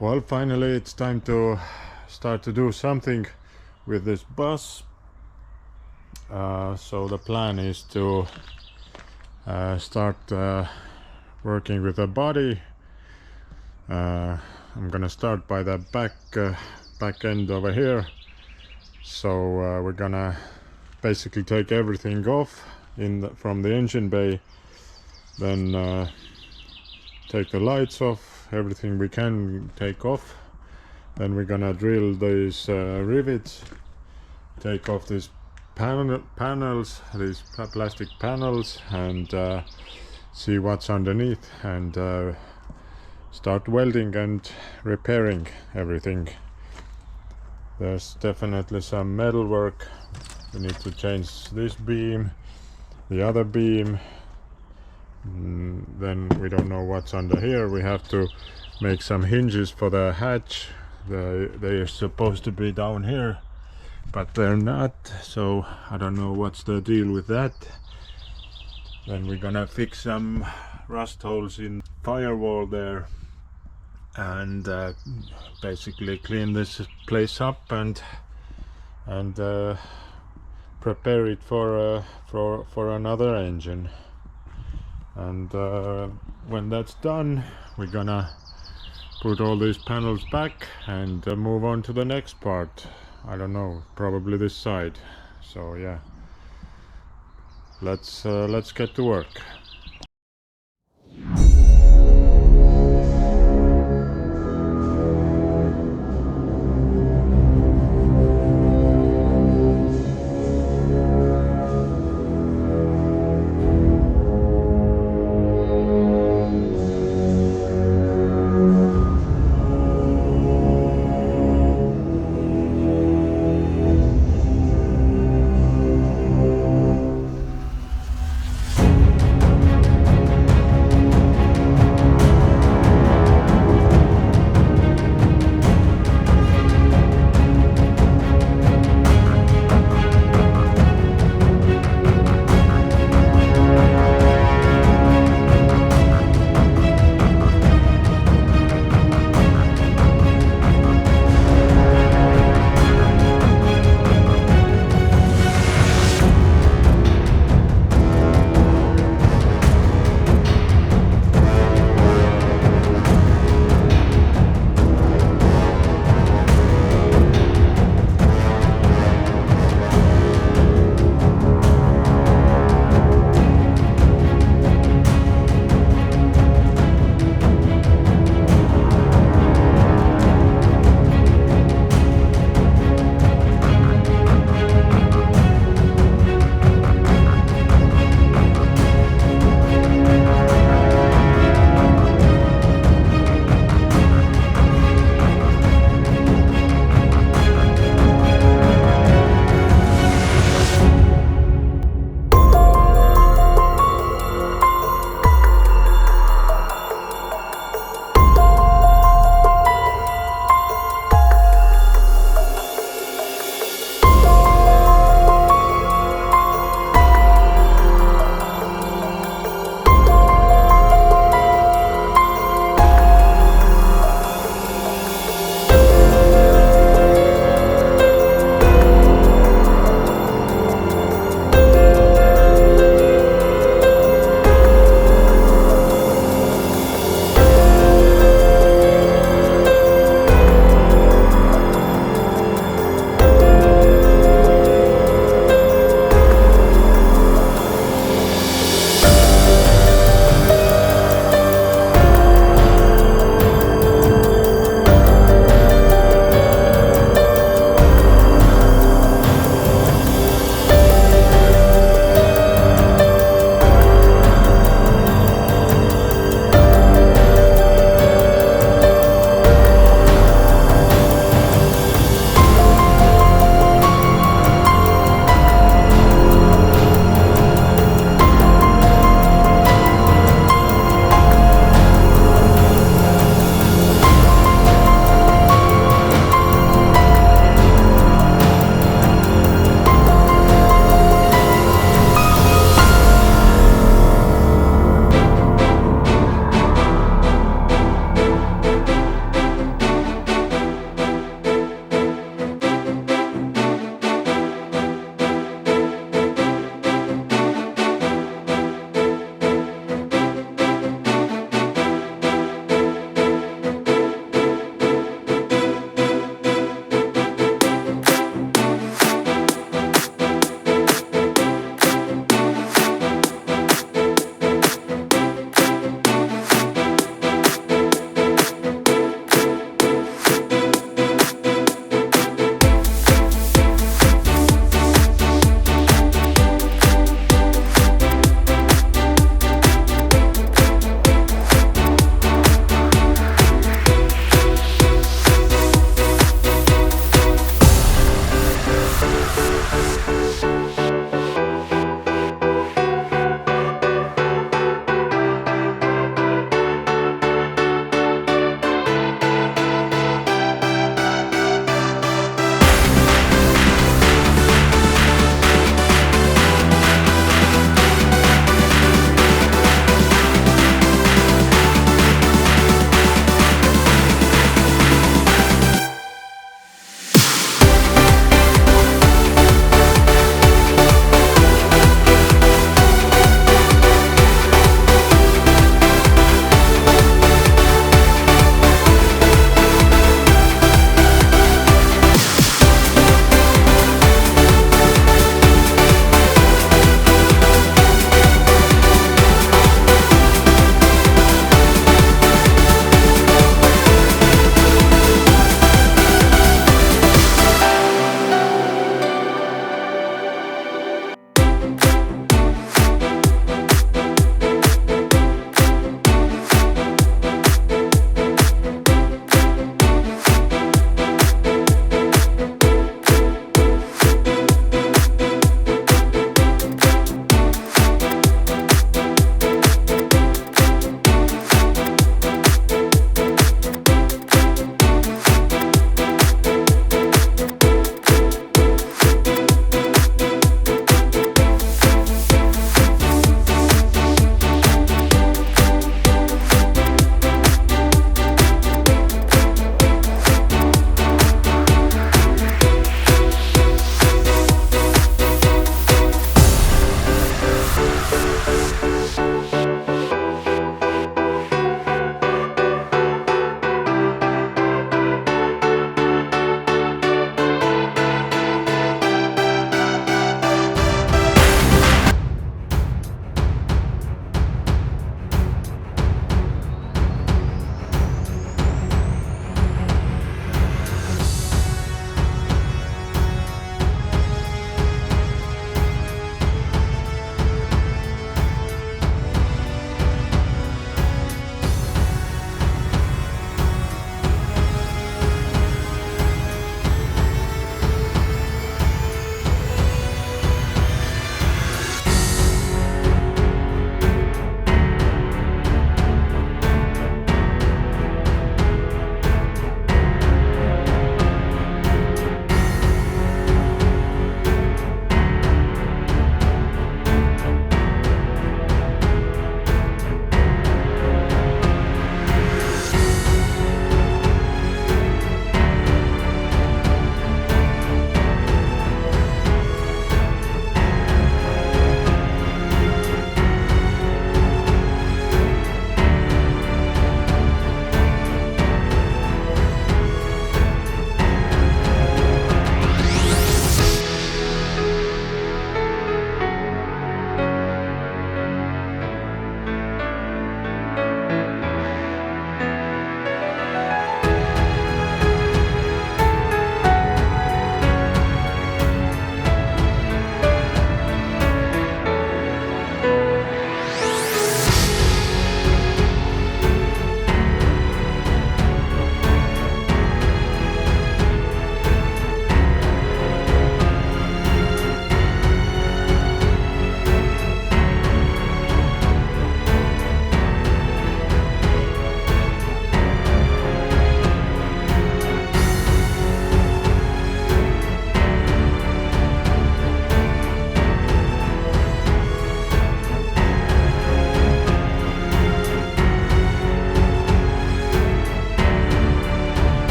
Well, finally it's time to start to do something with this bus. So the plan is to start working with the body. I'm gonna start by the back end over here. So we're gonna basically take everything off from the engine bay, then take the lights off, everything we can take off. Then we're gonna drill these rivets, take off these panels, these plastic panels, and see what's underneath, and start welding and repairing everything. There's definitely some metal work. We need to change this beam, the other beam. Then we don't know what's under here. We have to make some hinges for the hatch. They're supposed to be down here, but they're not, so I don't know what's the deal with that. Then we're gonna fix some rust holes in firewall there, and basically clean this place up and prepare it for another engine. And when that's done, we're gonna put all these panels back and move on to the next part. I don't know, probably this side. So yeah, let's get to work.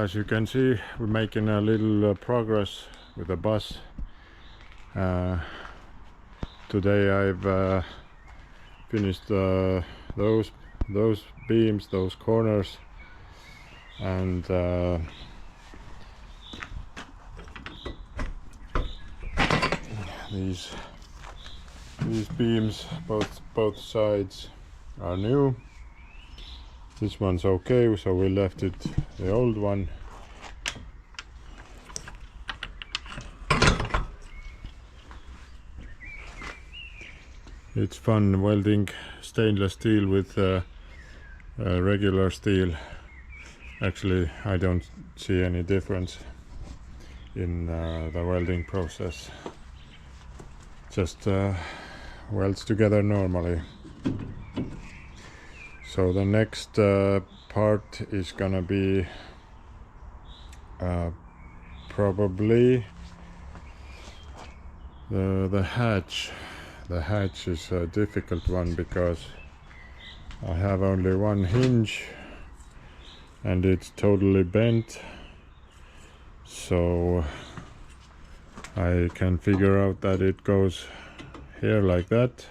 as you can see, we're making a little progress with the bus. Today I've finished those beams, those corners, and these beams, both sides are new. This one's okay, so we left it the old one. It's fun welding stainless steel with regular steel. Actually, I don't see any difference in the welding process. Just welds together normally. So the next part is gonna be probably the hatch. The hatch is a difficult one because I have only one hinge and it's totally bent, so I can figure out that it goes here like that,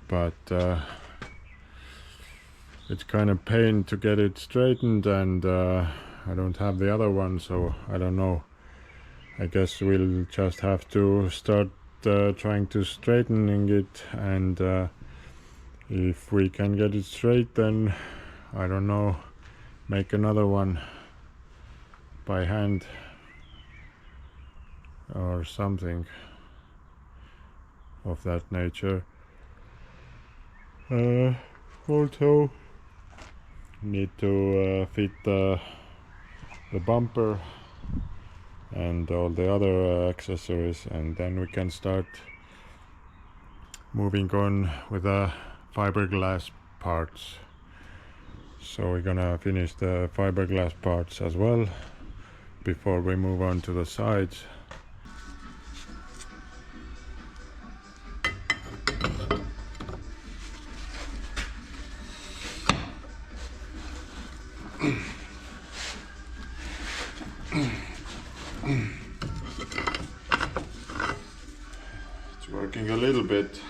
but it's kind of pain to get it straightened, and I don't have the other one, so I don't know. I guess we'll just have to start trying to straightening it, and if we can get it straight, then I don't know, make another one by hand or something of that nature. Also need to fit the bumper and all the other accessories, and then we can start moving on with the fiberglass parts. So we're gonna finish the fiberglass parts as well before we move on to the sides. It's working a little bit.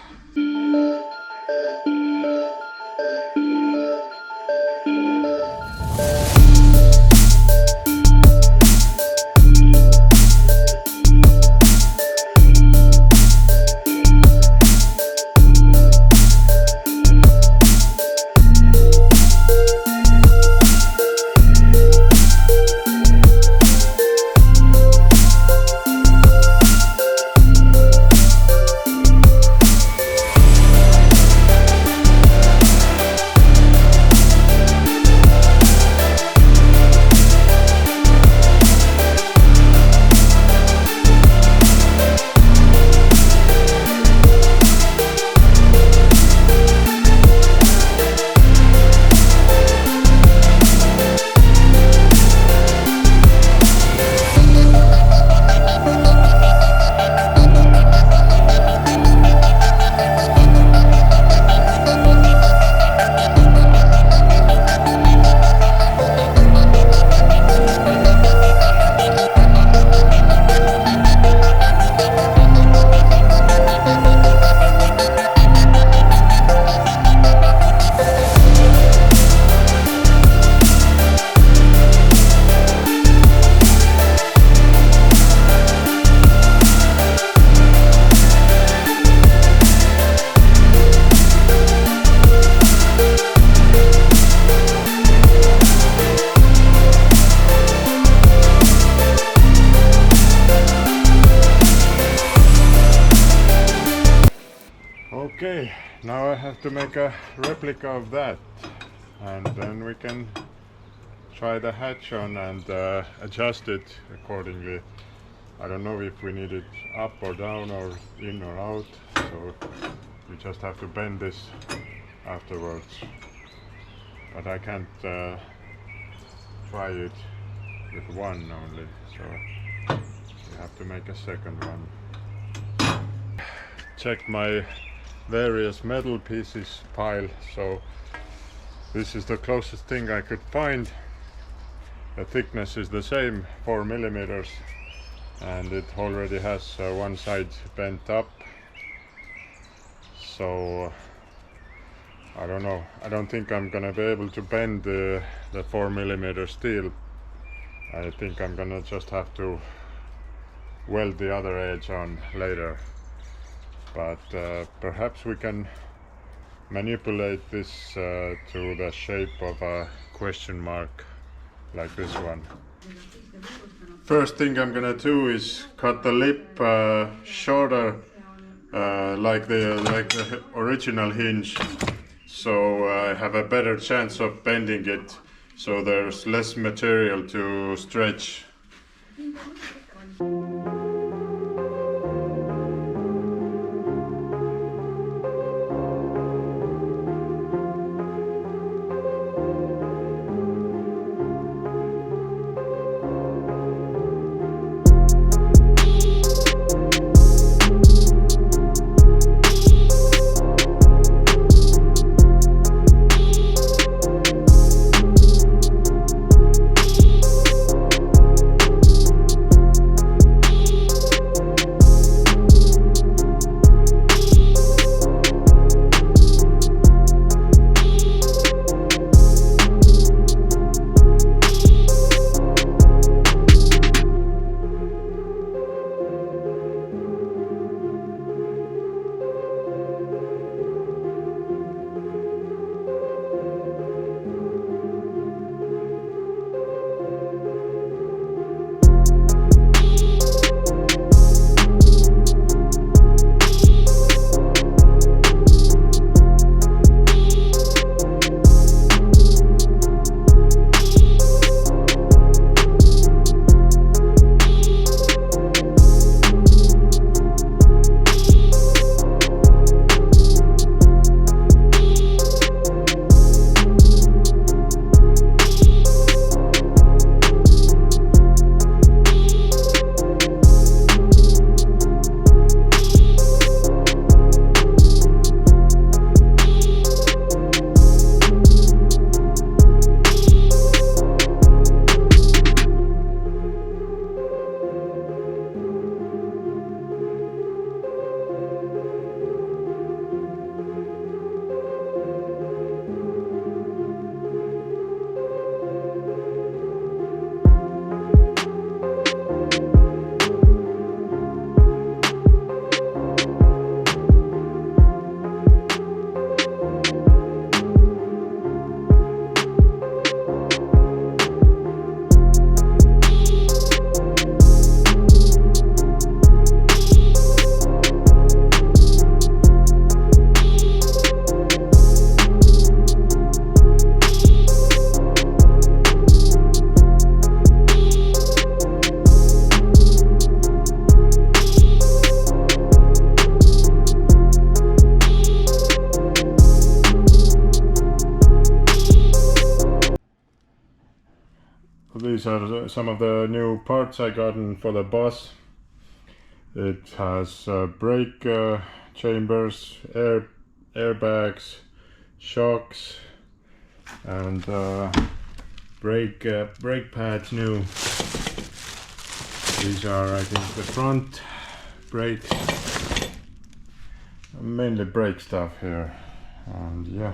Okay, now I have to make a replica of that, and then we can try the hatch on and adjust it accordingly. I don't know if we need it up or down or in or out, so we just have to bend this afterwards. But I can't try it with one only, so we have to make a second one. Check my various metal pieces pile, so this is the closest thing I could find. the thickness is the same, 4 millimeters, and it already has one side bent up. So I don't know, I don't think I'm gonna be able to bend the 4 millimeter steel. I think I'm gonna just have to weld the other edge on later, but perhaps we can manipulate this to the shape of a question mark, like this one. First thing I'm gonna do is cut the lip shorter, like the original hinge, so I have a better chance of bending it, so there's less material to stretch. These are some of the new parts I gotten for the bus. It has brake chambers, airbags, shocks, and brake pads new. These are, I think, the front brakes. Mainly brake stuff here, and yeah.